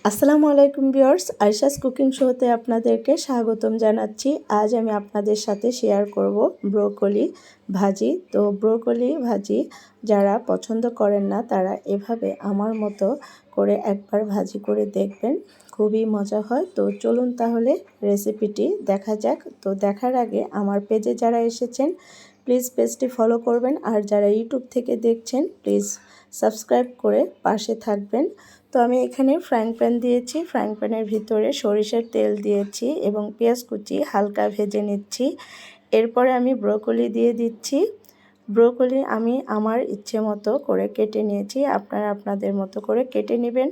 আসসালামু আলাইকুম viewers, Ayesha's cooking শোতে আপনাদেরকে স্বাগতম জানাচ্ছি। আজ আমি আপনাদের সাথে শেয়ার করব ব্রোকলি ভাজি। তো ব্রোকলি ভাজি যারা পছন্দ করেন না তারা এভাবে আমার মতো করে একবার ভাজি করে দেখবেন, খুবই মজা হয়। তো চলুন তাহলে রেসিপিটি দেখা যাক। তো দেখার আগে আমার পেজে যারা এসেছেন প্লিজ পেজটি ফলো করবেন, আর যারা ইউটিউব থেকে দেখছেন প্লিজ সাবস্ক্রাইব করে পাশে থাকবেন। তো আমি এখানে ফ্রাইং প্যান দিয়েছি, ফ্রাইং প্যানের ভিতরে সরিষার তেল দিয়েছি এবং পেঁয়াজ কুচি হালকা ভেজে নিচ্ছি। এরপরে আমি ব্রোকলি দিয়ে দিচ্ছি। ব্রোকলি আমি আমার ইচ্ছে মতো করে কেটে নিয়েছি, আপনারা আপনাদের মতো করে কেটে নেবেন।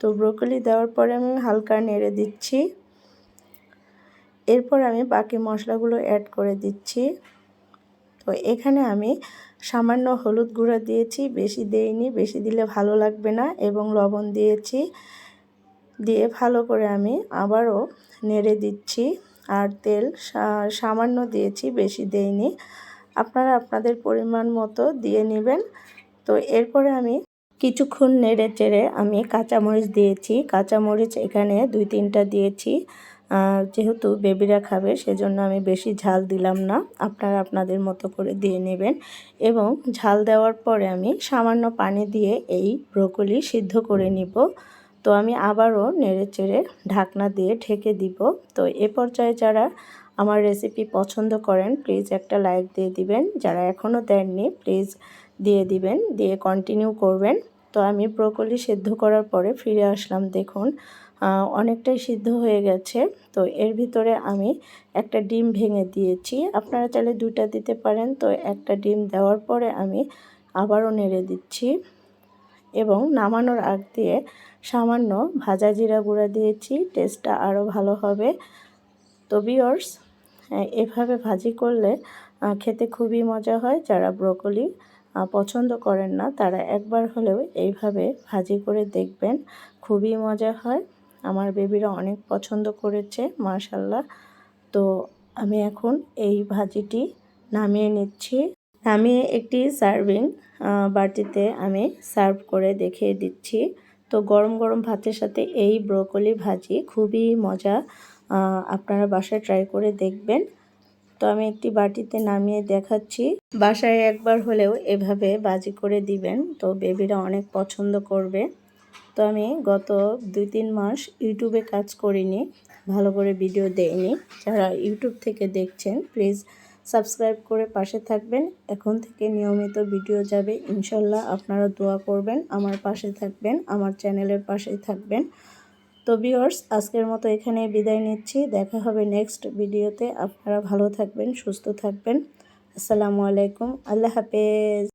তো ব্রোকলি দেওয়ার পরে আমি হালকা নেড়ে দিচ্ছি। এরপর আমি বাকি মশলাগুলো অ্যাড করে দিচ্ছি। তো এখানে আমি সামান্য হলুদ গুঁড়া দিয়েছি, বেশি দেইনি, বেশি দিলে ভালো লাগবে না, এবং লবণ দিয়েছি। দিয়ে ভালো করে আমি আবারও নেড়ে দিচ্ছি। আর তেল সামান্য দিয়েছি, বেশি দেইনি, আপনারা আপনাদের পরিমাণ মতো দিয়ে নেবেন। তো এরপরে আমি কিছুক্ষণ নেড়ে চেড়ে আমি কাঁচামরিচ দিয়েছি। কাঁচামরিচ এখানে 2-3টা দিয়েছি, যেহেতু বেবিরা খাবে সেজন্য আমি বেশি ঝাল দিলাম না, আপনারা আপনাদের মতো করে দিয়ে নেবেন। এবং ঝাল দেওয়ার পরে আমি সামান্য পানি দিয়ে এই ব্রোকলি সিদ্ধ করে নিব। তো আমি আবারও নেড়ে চেড়ে ঢাকনা দিয়ে ঢেকে দিব। তো এ পর্যায়ে যারা আমার রেসিপি পছন্দ করেন প্লিজ একটা লাইক দিয়ে দিবেন, যারা এখনও দেননি প্লিজ দিয়ে দিবেন, দিয়ে কন্টিনিউ করবেন। তো আমি ব্রোকলি সিদ্ধ করার পরে ফিরে আসলাম, দেখুন অনেকটাই সিদ্ধ হয়ে গেছে। তো এর ভিতরে আমি একটা ডিম ভেঙে দিয়েছি, আপনারা চাইলে 2টা দিতে পারেন। তো একটা ডিম দেওয়ার পরে আমি আবারও নেড়ে দিচ্ছি এবং নামানোর আগ দিয়ে সামান্য ভাজা জিরা গুঁড়া দিয়েছি, টেস্টটা আরও ভালো হবে। তো ভিউয়ার্স, এভাবে ভাজি করলে খেতে খুবই মজা হয়। যারা ব্রোকলি পছন্দ করেন না তারা একবার হলেও এইভাবে ভাজি করে দেখবেন, খুবই মজা হয়। আমার বেবিরা অনেক পছন্দ করেছে মাশাআল্লাহ। তো আমি এখন এই ভাজিটি নামিয়ে নিচ্ছি। নামিয়ে একটি সার্ভিং বাটিতে আমি সার্ভ করে দেখিয়ে দিচ্ছি। তো গরম গরম ভাতের সাথে এই ব্রোকলি ভাজি খুবই মজা, আপনারা বাসায় ট্রাই করে দেখবেন। তো আমি একটি বাটিতে নামিয়ে দেখাচ্ছি। বাসায় একবার হলেও এভাবে ভাজি করে দিবেন, তো বেবিরা অনেক পছন্দ করবে। তো আমি গত 2-3 মাস ইউটিউবে কাজ করিনি, ভালো করে ভিডিও দেইনি। যারা ইউটিউব থেকে দেখছেন প্লিজ সাবস্ক্রাইব করে পাশে থাকবেন। এখন থেকে নিয়মিত ভিডিও যাবে ইনশাল্লাহ। আপনারা দোয়া করবেন, আমার পাশে থাকবেন, আমার চ্যানেলের পাশেই থাকবেন। তো ভিউয়ার্স, আজকের মতো এখানে বিদায় নিচ্ছি, দেখা হবে নেক্সট ভিডিওতে। আপনারা ভালো থাকবেন, সুস্থ থাকবেন। আসসালামু আলাইকুম, আল্লাহ হাফেজ।